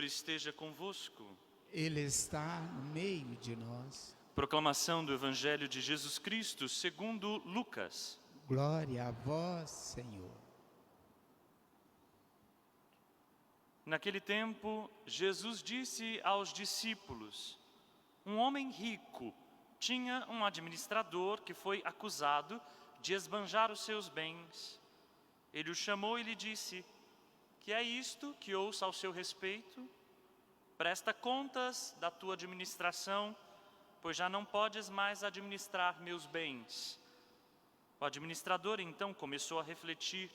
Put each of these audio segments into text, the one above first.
Senhor esteja convosco. Ele está no meio de nós. Proclamação do Evangelho de Jesus Cristo segundo Lucas. Glória a vós, Senhor. Naquele tempo, Jesus disse aos discípulos: um homem rico tinha um administrador que foi acusado de esbanjar os seus bens. Ele o chamou e lhe disse: que é isto que ouço ao seu respeito? Presta contas da tua administração, pois já não podes mais administrar meus bens. O administrador então começou a refletir: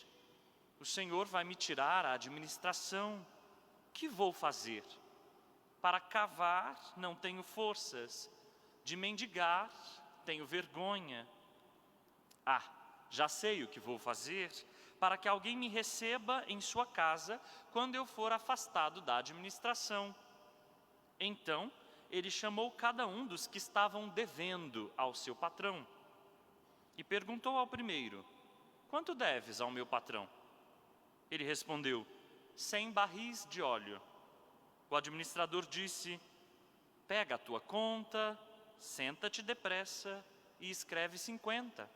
o Senhor vai me tirar a administração. Que vou fazer? Para cavar não tenho forças, de mendigar tenho vergonha. Já sei o que vou fazer, para que alguém me receba em sua casa quando eu for afastado da administração. Então ele chamou cada um dos que estavam devendo ao seu patrão e perguntou ao primeiro: quanto deves ao meu patrão? Ele respondeu: 100 barris de óleo. O administrador disse: pega a tua conta, senta-te depressa e escreve 50.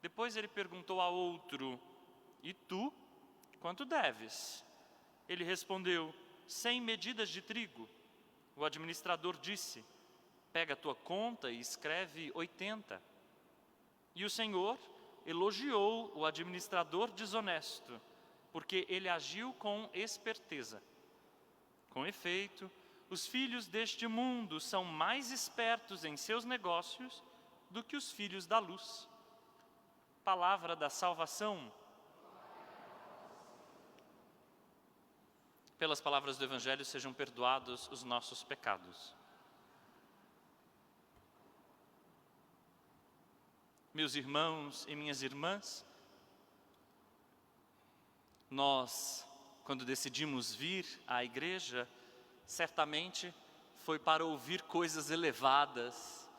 Depois ele perguntou a outro: e tu, quanto deves? Ele respondeu: 100 medidas de trigo. O administrador disse: pega a tua conta e escreve 80. E o Senhor elogiou o administrador desonesto, porque ele agiu com esperteza. Com efeito, os filhos deste mundo são mais espertos em seus negócios do que os filhos da luz. Palavra da salvação. Pelas palavras do Evangelho sejam perdoados os nossos pecados. Meus irmãos e minhas irmãs, nós, quando decidimos vir à igreja, certamente foi para ouvir coisas elevadas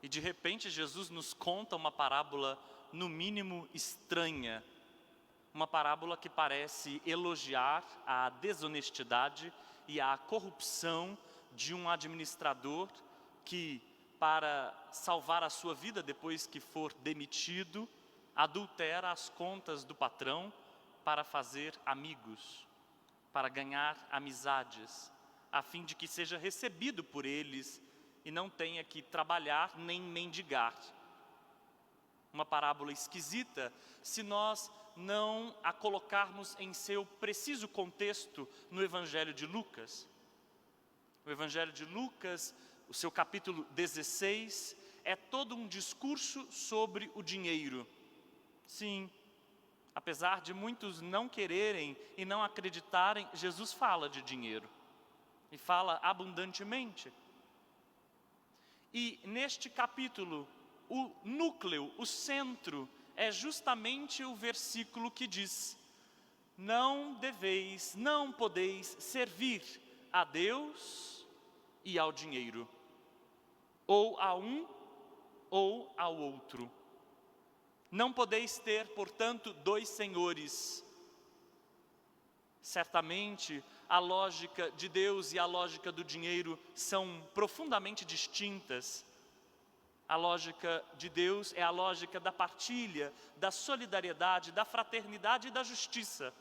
e de repente Jesus nos conta uma parábola no mínimo estranha, uma parábola que parece elogiar a desonestidade e a corrupção de um administrador que, para salvar a sua vida depois que for demitido, adultera as contas do patrão para fazer amigos, para ganhar amizades, a fim de que seja recebido por eles e não tenha que trabalhar nem mendigar. Uma parábola esquisita se nós não a colocarmos em seu preciso contexto no Evangelho de Lucas. O Evangelho de Lucas, o seu capítulo 16, é todo um discurso sobre o dinheiro. Sim, apesar de muitos não quererem e não acreditarem, Jesus fala de dinheiro e fala abundantemente. E neste capítulo, o núcleo, o centro, é justamente o versículo que diz: não deveis, não podeis servir a Deus e ao dinheiro, ou a um ou ao outro. Não podeis ter, portanto, dois senhores. Certamente, a lógica de Deus e a lógica do dinheiro são profundamente distintas. A lógica de Deus é a lógica da partilha, da solidariedade, da fraternidade e da justiça.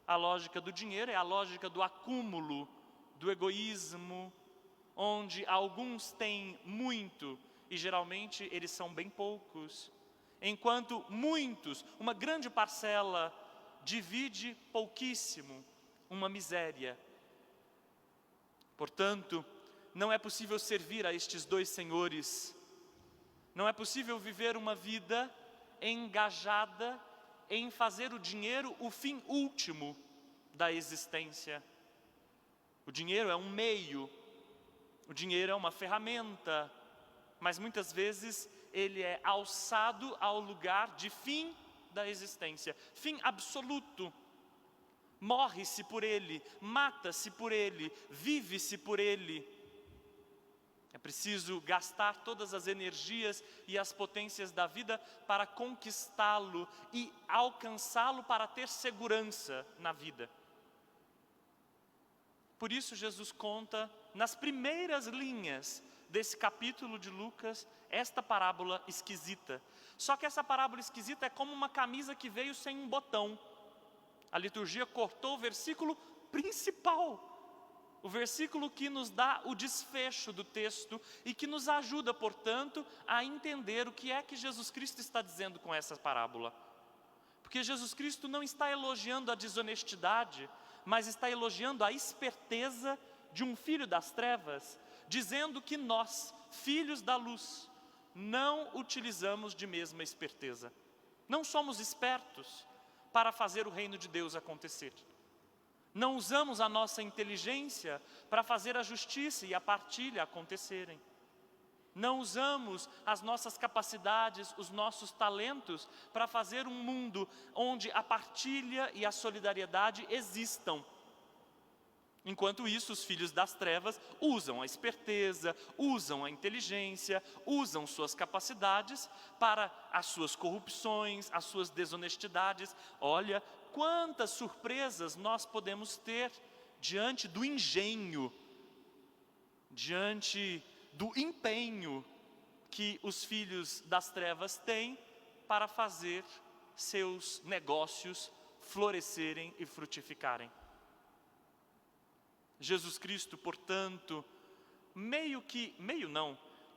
A lógica do dinheiro é a lógica do acúmulo, do egoísmo, onde alguns têm muito e geralmente eles são bem poucos, enquanto muitos, uma grande parcela, divide pouquíssimo, uma miséria. Portanto, não é possível servir a estes dois senhores. Não é possível viver uma vida engajada em fazer o dinheiro o fim último da existência. O dinheiro é um meio, o dinheiro é uma ferramenta, mas muitas vezes ele é alçado ao lugar de fim da existência, fim absoluto. Morre-se por ele, mata-se por ele, vive-se por ele. É preciso gastar todas as energias e as potências da vida para conquistá-lo e alcançá-lo para ter segurança na vida. Por isso Jesus conta, nas primeiras linhas desse capítulo de Lucas, esta parábola esquisita. Só que essa parábola esquisita é como uma camisa que veio sem um botão. A liturgia cortou o versículo principal, o versículo que nos dá o desfecho do texto e que nos ajuda, portanto, a entender o que é que Jesus Cristo está dizendo com essa parábola. Porque Jesus Cristo não está elogiando a desonestidade, mas está elogiando a esperteza de um filho das trevas, dizendo que nós, filhos da luz, não utilizamos de mesma esperteza. Não somos espertos para fazer o reino de Deus acontecer. Não usamos a nossa inteligência para fazer a justiça e a partilha acontecerem. Não usamos as nossas capacidades, os nossos talentos para fazer um mundo onde a partilha e a solidariedade existam. Enquanto isso, os filhos das trevas usam a esperteza, usam a inteligência, usam suas capacidades para as suas corrupções, as suas desonestidades. Olha quantas surpresas nós podemos ter diante do engenho, diante do empenho que os filhos das trevas têm para fazer seus negócios florescerem e frutificarem. Jesus Cristo, portanto,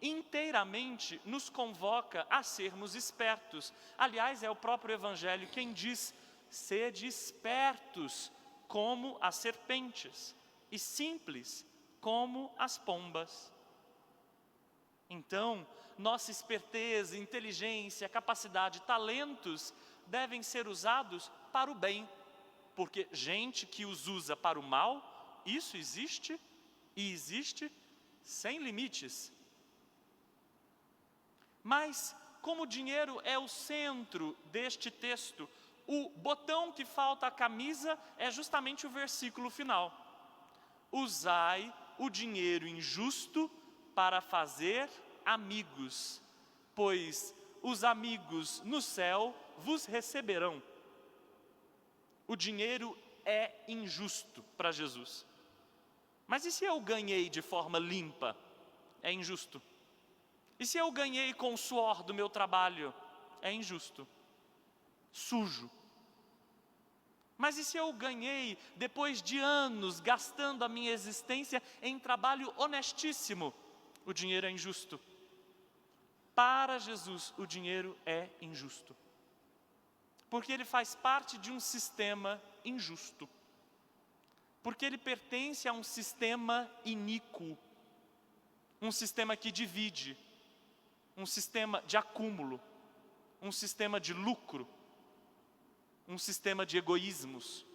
inteiramente nos convoca a sermos espertos. Aliás, é o próprio Evangelho quem diz: sede espertos como as serpentes e simples como as pombas. Então, nossa esperteza, inteligência, capacidade, talentos devem ser usados para o bem, porque gente que os usa para o mal, isso existe e existe sem limites. Mas, como o dinheiro é o centro deste texto, o botão que falta à camisa é justamente o versículo final. Usai o dinheiro injusto para fazer amigos, pois os amigos no céu vos receberão. O dinheiro é injusto para Jesus. Mas e se eu ganhei de forma limpa? É injusto. E se eu ganhei com o suor do meu trabalho? É injusto. Sujo. Mas e se eu ganhei depois de anos gastando a minha existência em trabalho honestíssimo? O dinheiro é injusto. Para Jesus, o dinheiro é injusto. Porque ele faz parte de um sistema injusto. Porque ele pertence a um sistema iníquo. Um sistema que divide. Um sistema de acúmulo. Um sistema de lucro. Um sistema de egoísmos.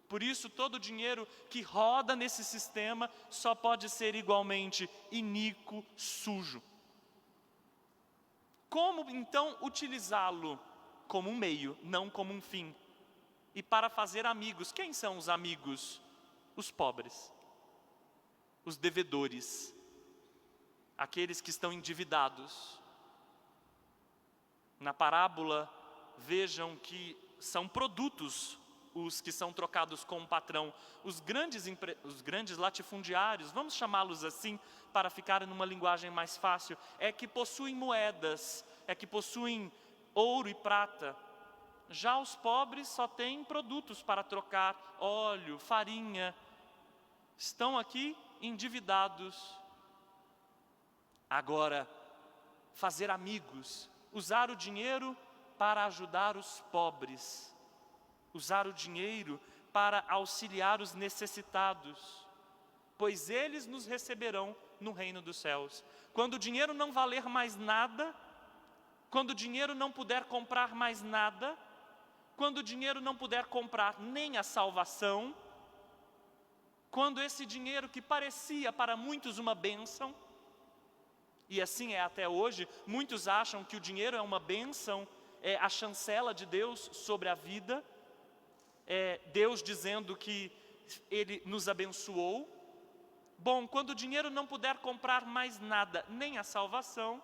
Por isso, todo dinheiro que roda nesse sistema só pode ser igualmente iníquo, sujo. Como então utilizá-lo? Como um meio, não como um fim. E para fazer amigos. Quem são os amigos? Os pobres. Os devedores. Aqueles que estão endividados. Na parábola, vejam que são produtos os que são trocados com o patrão. Os grandes latifundiários, vamos chamá-los assim, para ficar numa linguagem mais fácil, é que possuem moedas, é que possuem ouro e prata. Já os pobres só têm produtos para trocar, óleo, farinha. Estão aqui endividados. Agora, fazer amigos, usar o dinheiro para ajudar os pobres. Usar o dinheiro para auxiliar os necessitados, pois eles nos receberão no reino dos céus. Quando o dinheiro não valer mais nada, quando o dinheiro não puder comprar mais nada, quando o dinheiro não puder comprar nem a salvação, quando esse dinheiro que parecia para muitos uma bênção, e assim é até hoje, muitos acham que o dinheiro é uma bênção, é a chancela de Deus sobre a vida, é Deus dizendo que Ele nos abençoou. Bom, quando o dinheiro não puder comprar mais nada, nem a salvação,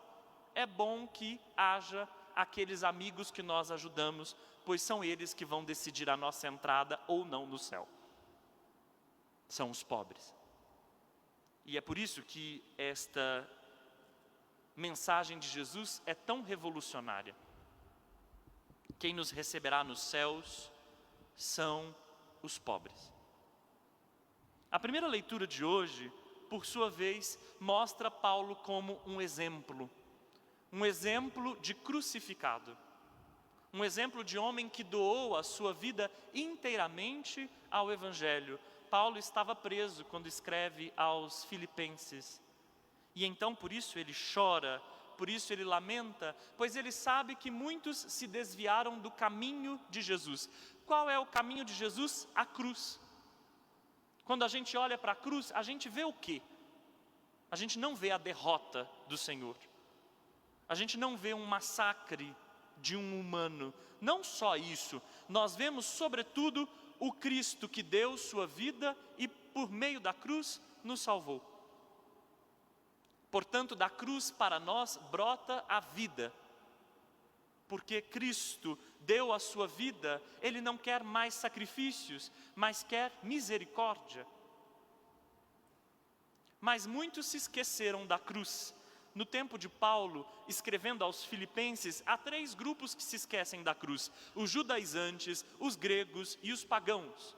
é bom que haja aqueles amigos que nós ajudamos, pois são eles que vão decidir a nossa entrada ou não no céu. são os pobres. E é por isso que esta mensagem de Jesus é tão revolucionária. Quem nos receberá nos céus são os pobres. A primeira leitura de hoje, por sua vez, mostra Paulo como um exemplo de crucificado, um exemplo de homem que doou a sua vida inteiramente ao Evangelho. Paulo estava preso quando escreve aos Filipenses, e então por isso ele chora, por isso ele lamenta, pois ele sabe que muitos se desviaram do caminho de Jesus. Qual é o caminho de Jesus? A cruz. Quando a gente olha para a cruz, a gente vê o quê? A gente não vê a derrota do Senhor. A gente não vê um massacre de um humano. Não só isso, nós vemos sobretudo o Cristo que deu sua vida e por meio da cruz nos salvou. Portanto, da cruz para nós brota a vida. Porque Cristo deu a sua vida, Ele não quer mais sacrifícios, mas quer misericórdia. Mas muitos se esqueceram da cruz. No tempo de Paulo, escrevendo aos Filipenses, há 3 grupos que se esquecem da cruz: os judaizantes, os gregos e os pagãos.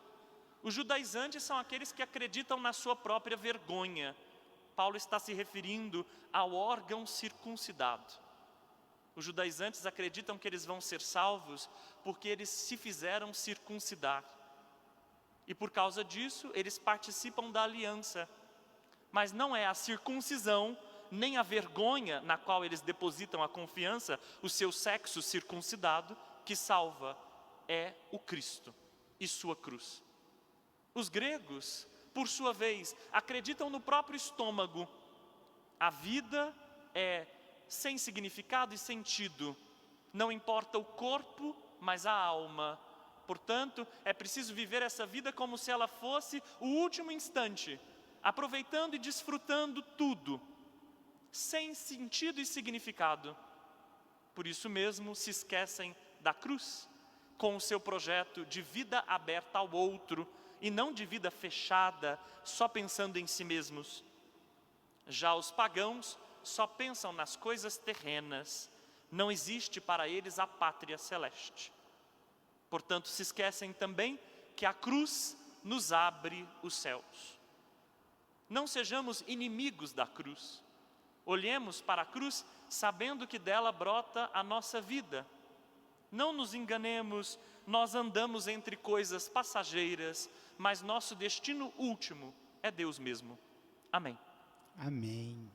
Os judaizantes são aqueles que acreditam na sua própria vergonha. Paulo está se referindo ao órgão circuncidado. Os judaizantes acreditam que eles vão ser salvos porque eles se fizeram circuncidar. E por causa disso, eles participam da aliança. Mas não é a circuncisão, nem a vergonha na qual eles depositam a confiança, o seu sexo circuncidado, que salva. É o Cristo e sua cruz. Os gregos, por sua vez, acreditam no próprio estômago. A vida é sem significado e sentido. Não importa o corpo, mas a alma. Portanto, é preciso viver essa vida como se ela fosse o último instante, aproveitando e desfrutando tudo, sem sentido e significado. Por isso mesmo se esquecem da cruz, com o seu projeto de vida aberta ao outro, e não de vida fechada, só pensando em si mesmos. Já os pagãos só pensam nas coisas terrenas, não existe para eles a pátria celeste. Portanto, se esquecem também que a cruz nos abre os céus. Não sejamos inimigos da cruz. Olhemos para a cruz sabendo que dela brota a nossa vida. Não nos enganemos, nós andamos entre coisas passageiras, mas nosso destino último é Deus mesmo. Amém. Amém.